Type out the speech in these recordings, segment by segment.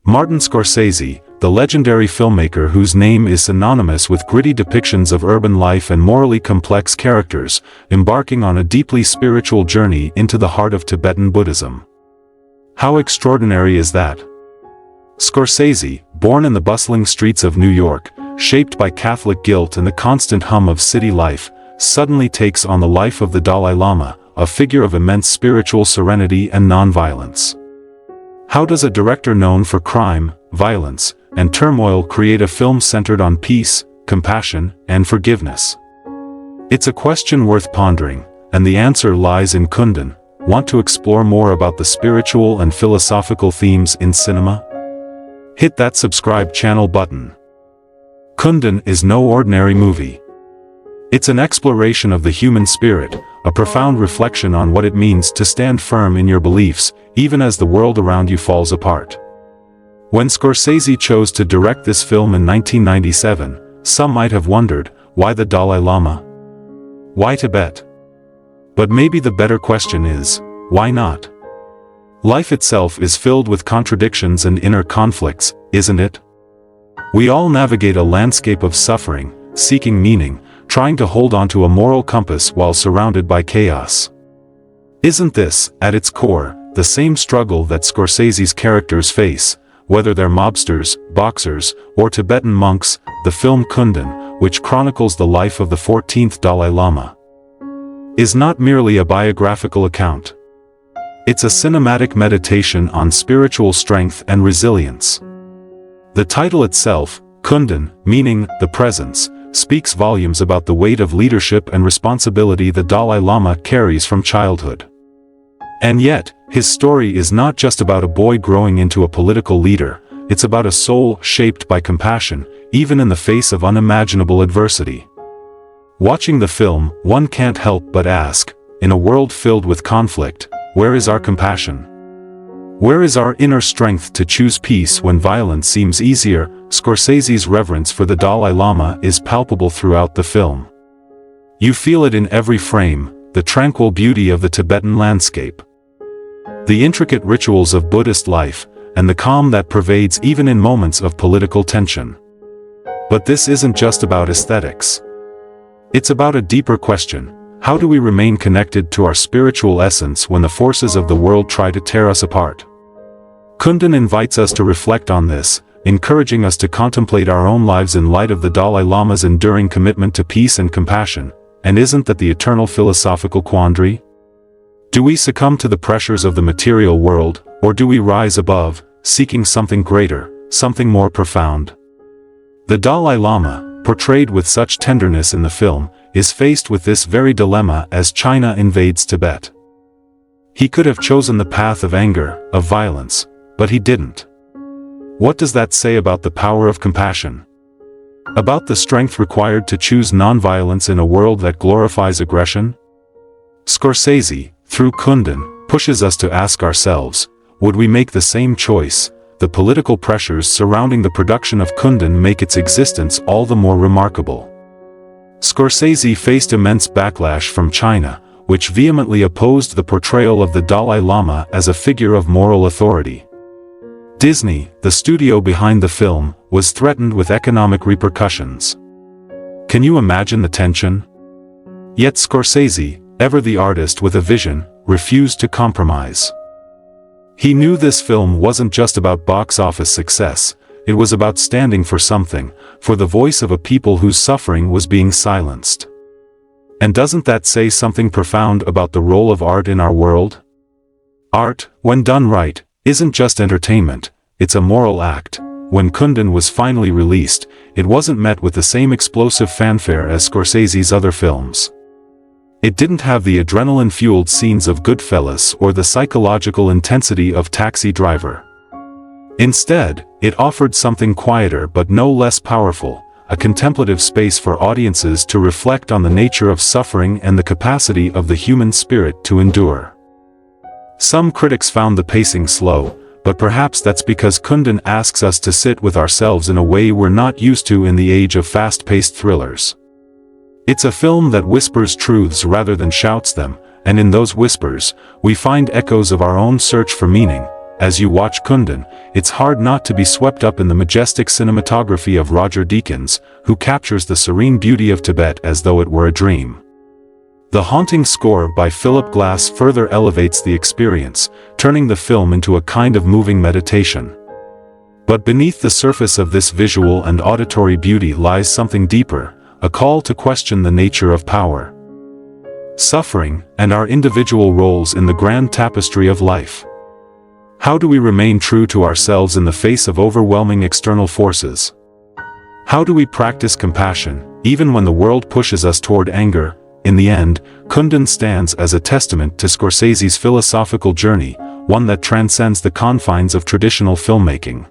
Martin Scorsese, the legendary filmmaker whose name is synonymous with gritty depictions of urban life and morally complex characters, embarking on a deeply spiritual journey into the heart of Tibetan Buddhism. How extraordinary is that? Scorsese, born in the bustling streets of New York, shaped by Catholic guilt and the constant hum of city life, suddenly takes on the life of the Dalai Lama, a figure of immense spiritual serenity and nonviolence. How does a director known for crime, violence, and turmoil create a film centered on peace, compassion, and forgiveness? It's a question worth pondering, and the answer lies in Kundun. Want to explore more about the spiritual and philosophical themes in cinema? Hit that subscribe channel button. Kundun is no ordinary movie. It's an exploration of the human spirit, a profound reflection on what it means to stand firm in your beliefs, even as the world around you falls apart. When Scorsese chose to direct this film in 1997, some might have wondered, why the Dalai Lama? Why Tibet? But maybe the better question is, why not? Life itself is filled with contradictions and inner conflicts, isn't it? We all navigate a landscape of suffering, seeking meaning, trying to hold onto a moral compass while surrounded by chaos. Isn't this, at its core, the same struggle that Scorsese's characters face, whether they're mobsters, boxers, or Tibetan monks? The film Kundun, which chronicles the life of the 14th Dalai Lama, is not merely a biographical account. It's a cinematic meditation on spiritual strength and resilience. The title itself, Kundun, meaning the presence, speaks volumes about the weight of leadership and responsibility the Dalai Lama carries from childhood. And yet, his story is not just about a boy growing into a political leader, it's about a soul shaped by compassion, even in the face of unimaginable adversity. Watching the film, one can't help but ask, in a world filled with conflict, where is our compassion? Where is our inner strength to choose peace when violence seems easier? Scorsese's reverence for the Dalai Lama is palpable throughout the film. You feel it in every frame, the tranquil beauty of the Tibetan landscape, the intricate rituals of Buddhist life, and the calm that pervades even in moments of political tension. But this isn't just about aesthetics. It's about a deeper question. How do we remain connected to our spiritual essence when the forces of the world try to tear us apart? Kundun invites us to reflect on this, encouraging us to contemplate our own lives in light of the Dalai Lama's enduring commitment to peace and compassion. And isn't that the eternal philosophical quandary? Do we succumb to the pressures of the material world, or do we rise above, seeking something greater, something more profound? The Dalai Lama, portrayed with such tenderness in the film, is faced with this very dilemma as China invades Tibet. He could have chosen the path of anger, of violence, but he didn't. What does that say about the power of compassion? About the strength required to choose nonviolence in a world that glorifies aggression? Scorsese, through Kundun, pushes us to ask ourselves, would we make the same choice? The political pressures surrounding the production of Kundun make its existence all the more remarkable. Scorsese faced immense backlash from China, which vehemently opposed the portrayal of the Dalai Lama as a figure of moral authority. Disney, the studio behind the film, was threatened with economic repercussions. Can you imagine the tension? Yet Scorsese, ever the artist with a vision, refused to compromise. He knew this film wasn't just about box office success, it was about standing for something, for the voice of a people whose suffering was being silenced. And doesn't that say something profound about the role of art in our world? Art, when done right, isn't just entertainment, it's a moral act. When Kundun was finally released, it wasn't met with the same explosive fanfare as Scorsese's other films. It didn't have the adrenaline-fueled scenes of Goodfellas or the psychological intensity of Taxi Driver. Instead, it offered something quieter but no less powerful, a contemplative space for audiences to reflect on the nature of suffering and the capacity of the human spirit to endure. Some critics found the pacing slow, but perhaps that's because Kundun asks us to sit with ourselves in a way we're not used to in the age of fast-paced thrillers. It's a film that whispers truths rather than shouts them, and in those whispers, we find echoes of our own search for meaning, as you watch Kundun, it's hard not to be swept up in the majestic cinematography of Roger Deakins, who captures the serene beauty of Tibet as though it were a dream. The haunting score by Philip Glass further elevates the experience, turning the film into a kind of moving meditation. But beneath the surface of this visual and auditory beauty lies something deeper, a call to question the nature of power, suffering, and our individual roles in the grand tapestry of life. How do we remain true to ourselves in the face of overwhelming external forces? How do we practice compassion, even when the world pushes us toward anger? In the end, Kundun stands as a testament to Scorsese's philosophical journey, one that transcends the confines of traditional filmmaking.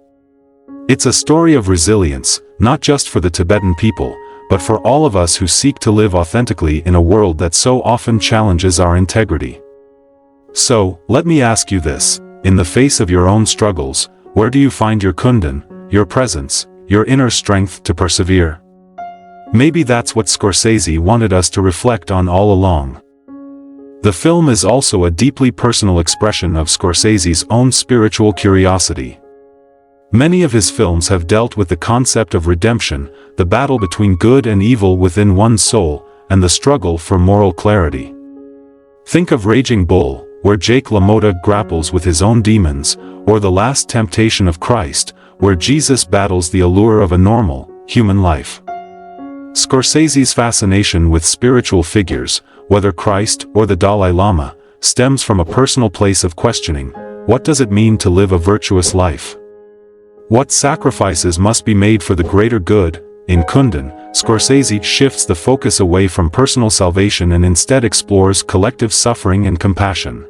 It's a story of resilience, not just for the Tibetan people, but for all of us who seek to live authentically in a world that so often challenges our integrity. So, let me ask you this, in the face of your own struggles, where do you find your Kundun, your presence, your inner strength to persevere? Maybe that's what Scorsese wanted us to reflect on all along. The film is also a deeply personal expression of Scorsese's own spiritual curiosity. Many of his films have dealt with the concept of redemption, the battle between good and evil within one's soul, and the struggle for moral clarity. Think of Raging Bull, where Jake LaMotta grapples with his own demons, or The Last Temptation of Christ, where Jesus battles the allure of a normal, human life. Scorsese's fascination with spiritual figures, whether Christ or the Dalai Lama, stems from a personal place of questioning, what does it mean to live a virtuous life? What sacrifices must be made for the greater good? In Kundun, Scorsese shifts the focus away from personal salvation and instead explores collective suffering and compassion.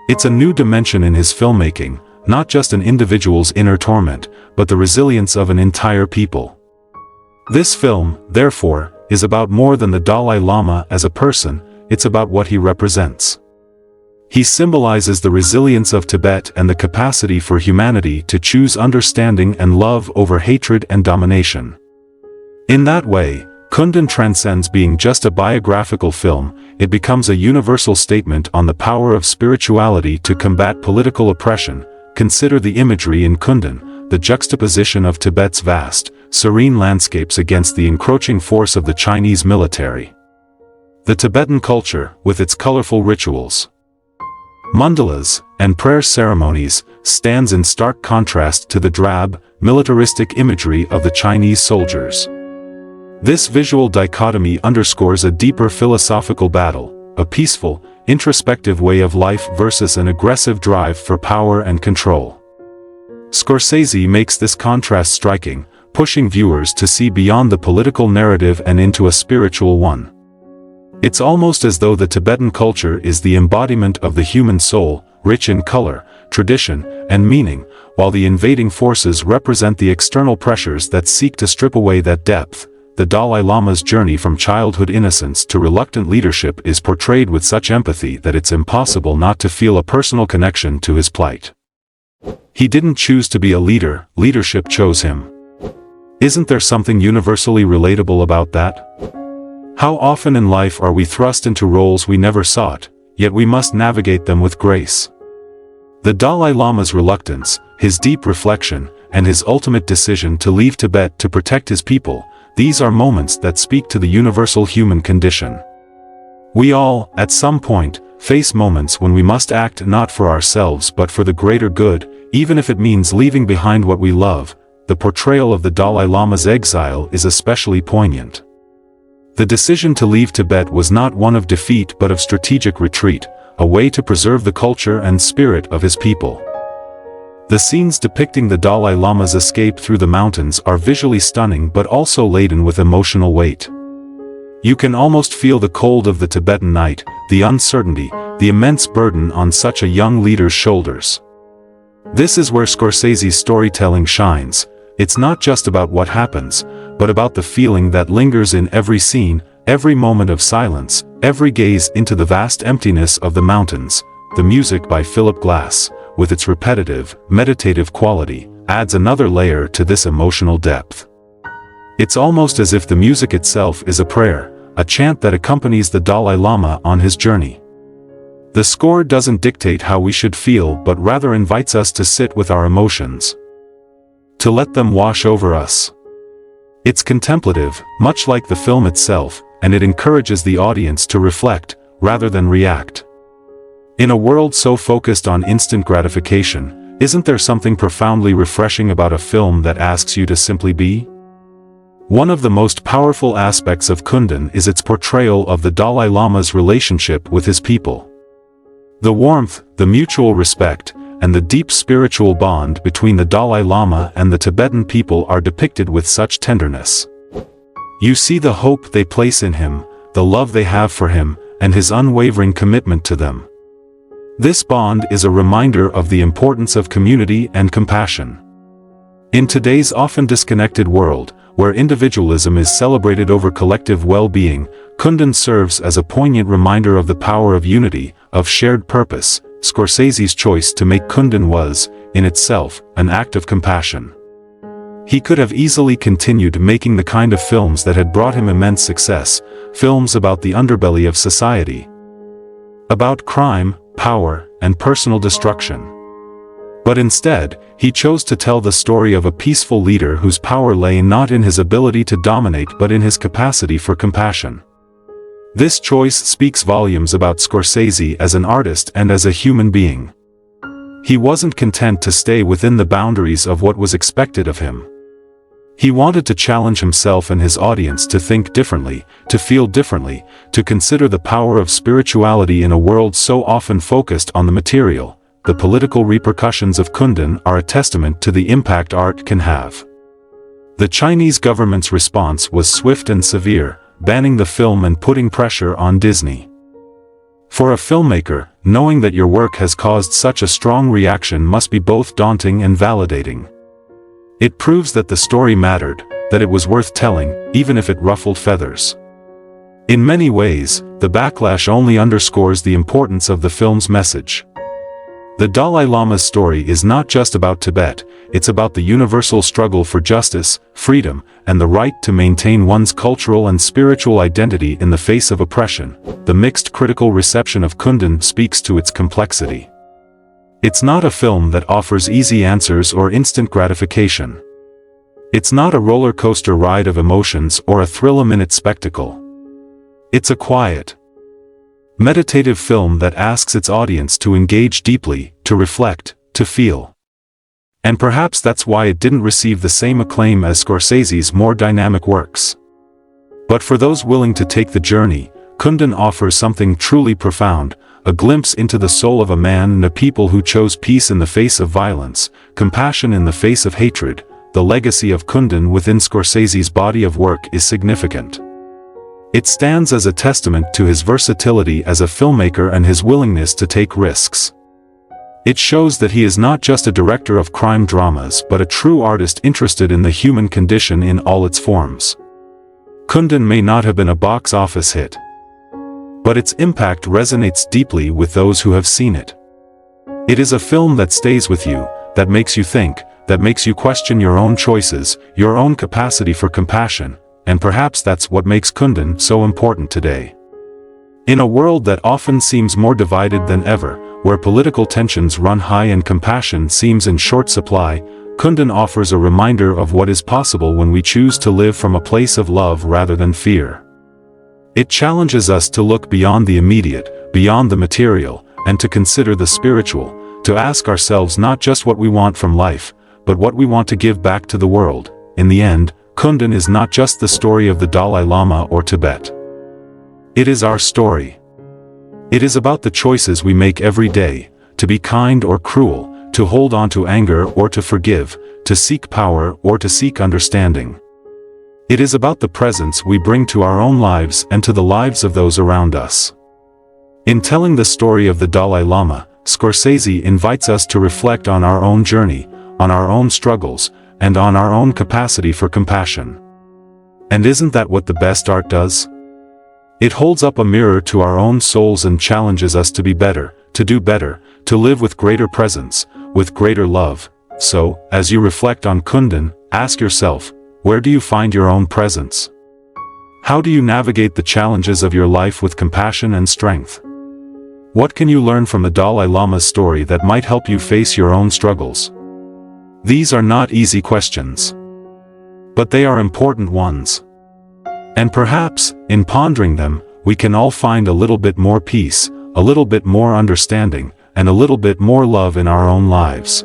It's a new dimension in his filmmaking, not just an individual's inner torment, but the resilience of an entire people. This film, therefore, is about more than the Dalai Lama as a person, it's about what he represents. He symbolizes the resilience of Tibet and the capacity for humanity to choose understanding and love over hatred and domination. In that way, Kundun transcends being just a biographical film, it becomes a universal statement on the power of spirituality to combat political oppression. Consider the imagery in Kundun, the juxtaposition of Tibet's vast, serene landscapes against the encroaching force of the Chinese military. The Tibetan culture, with its colorful rituals, mandalas, and prayer ceremonies, stands in stark contrast to the drab, militaristic imagery of the Chinese soldiers. This visual dichotomy underscores a deeper philosophical battle, a peaceful, introspective way of life versus an aggressive drive for power and control. Scorsese makes this contrast striking, pushing viewers to see beyond the political narrative and into a spiritual one. It's almost as though the Tibetan culture is the embodiment of the human soul, rich in color, tradition, and meaning, while the invading forces represent the external pressures that seek to strip away that depth. The Dalai Lama's journey from childhood innocence to reluctant leadership is portrayed with such empathy that it's impossible not to feel a personal connection to his plight. He didn't choose to be a leader, leadership chose him. Isn't there something universally relatable about that? How often in life are we thrust into roles we never sought, yet we must navigate them with grace? The Dalai Lama's reluctance, his deep reflection, and his ultimate decision to leave Tibet to protect his people, these are moments that speak to the universal human condition. We all, at some point, face moments when we must act not for ourselves but for the greater good, even if it means leaving behind what we love. The portrayal of the Dalai Lama's exile is especially poignant. The decision to leave Tibet was not one of defeat but of strategic retreat, a way to preserve the culture and spirit of his people. The scenes depicting the Dalai Lama's escape through the mountains are visually stunning but also laden with emotional weight. You can almost feel the cold of the Tibetan night, the uncertainty, the immense burden on such a young leader's shoulders. This is where Scorsese's storytelling shines. It's not just about what happens, but about the feeling that lingers in every scene, every moment of silence, every gaze into the vast emptiness of the mountains. The music by Philip Glass, with its repetitive, meditative quality, adds another layer to this emotional depth. It's almost as if the music itself is a prayer, a chant that accompanies the Dalai Lama on his journey. The score doesn't dictate how we should feel but rather invites us to sit with our emotions, to let them wash over us. It's contemplative, much like the film itself, and it encourages the audience to reflect, rather than react. In a world so focused on instant gratification, isn't there something profoundly refreshing about a film that asks you to simply be? One of the most powerful aspects of Kundun is its portrayal of the Dalai Lama's relationship with his people. The warmth, the mutual respect, and the deep spiritual bond between the Dalai Lama and the Tibetan people are depicted with such tenderness. You see the hope they place in him, the love they have for him, and his unwavering commitment to them. This bond is a reminder of the importance of community and compassion. In today's often disconnected world, where individualism is celebrated over collective well-being, Kundun serves as a poignant reminder of the power of unity, of shared purpose. Scorsese's choice to make Kundun was, in itself, an act of compassion. He could have easily continued making the kind of films that had brought him immense success, films about the underbelly of society, about crime, power, and personal destruction. But instead, he chose to tell the story of a peaceful leader whose power lay not in his ability to dominate but in his capacity for compassion. This choice speaks volumes about Scorsese as an artist and as a human being. He wasn't content to stay within the boundaries of what was expected of him. He wanted to challenge himself and his audience to think differently, to feel differently, to consider the power of spirituality in a world so often focused on the material. The political repercussions of Kundun are a testament to the impact art can have. The Chinese government's response was swift and severe, banning the film and putting pressure on Disney. For a filmmaker, knowing that your work has caused such a strong reaction must be both daunting and validating. It proves that the story mattered, that it was worth telling, even if it ruffled feathers. In many ways, the backlash only underscores the importance of the film's message. The Dalai Lama's story is not just about Tibet, it's about the universal struggle for justice, freedom, and the right to maintain one's cultural and spiritual identity in the face of oppression. The mixed critical reception of Kundun speaks to its complexity. It's not a film that offers easy answers or instant gratification. It's not a roller coaster ride of emotions or a thrill-a-minute spectacle. It's a quiet, meditative film that asks its audience to engage deeply, to reflect, to feel. And perhaps that's why it didn't receive the same acclaim as Scorsese's more dynamic works. But for those willing to take the journey, Kundun offers something truly profound, a glimpse into the soul of a man and a people who chose peace in the face of violence, compassion in the face of hatred. The legacy of Kundun within Scorsese's body of work is significant. It stands as a testament to his versatility as a filmmaker and his willingness to take risks. It shows that he is not just a director of crime dramas but a true artist interested in the human condition in all its forms. Kundun may not have been a box office hit, but its impact resonates deeply with those who have seen it. It is a film that stays with you, that makes you think, that makes you question your own choices, your own capacity for compassion. And perhaps that's what makes Kundun so important today. In a world that often seems more divided than ever, where political tensions run high and compassion seems in short supply, Kundun offers a reminder of what is possible when we choose to live from a place of love rather than fear. It challenges us to look beyond the immediate, beyond the material, and to consider the spiritual, to ask ourselves not just what we want from life, but what we want to give back to the world. In the end, Kundun is not just the story of the Dalai Lama or Tibet. It is our story. It is about the choices we make every day, to be kind or cruel, to hold on to anger or to forgive, to seek power or to seek understanding. It is about the presence we bring to our own lives and to the lives of those around us. In telling the story of the Dalai Lama, Scorsese invites us to reflect on our own journey, on our own struggles, and on our own capacity for compassion. And isn't that what the best art does? It holds up a mirror to our own souls and challenges us to be better, to do better, to live with greater presence, with greater love. So, as you reflect on Kundun, ask yourself, where do you find your own presence? How do you navigate the challenges of your life with compassion and strength? What can you learn from the Dalai Lama's story that might help you face your own struggles? These are not easy questions. But they are important ones. And perhaps, in pondering them, we can all find a little bit more peace, a little bit more understanding, and a little bit more love in our own lives.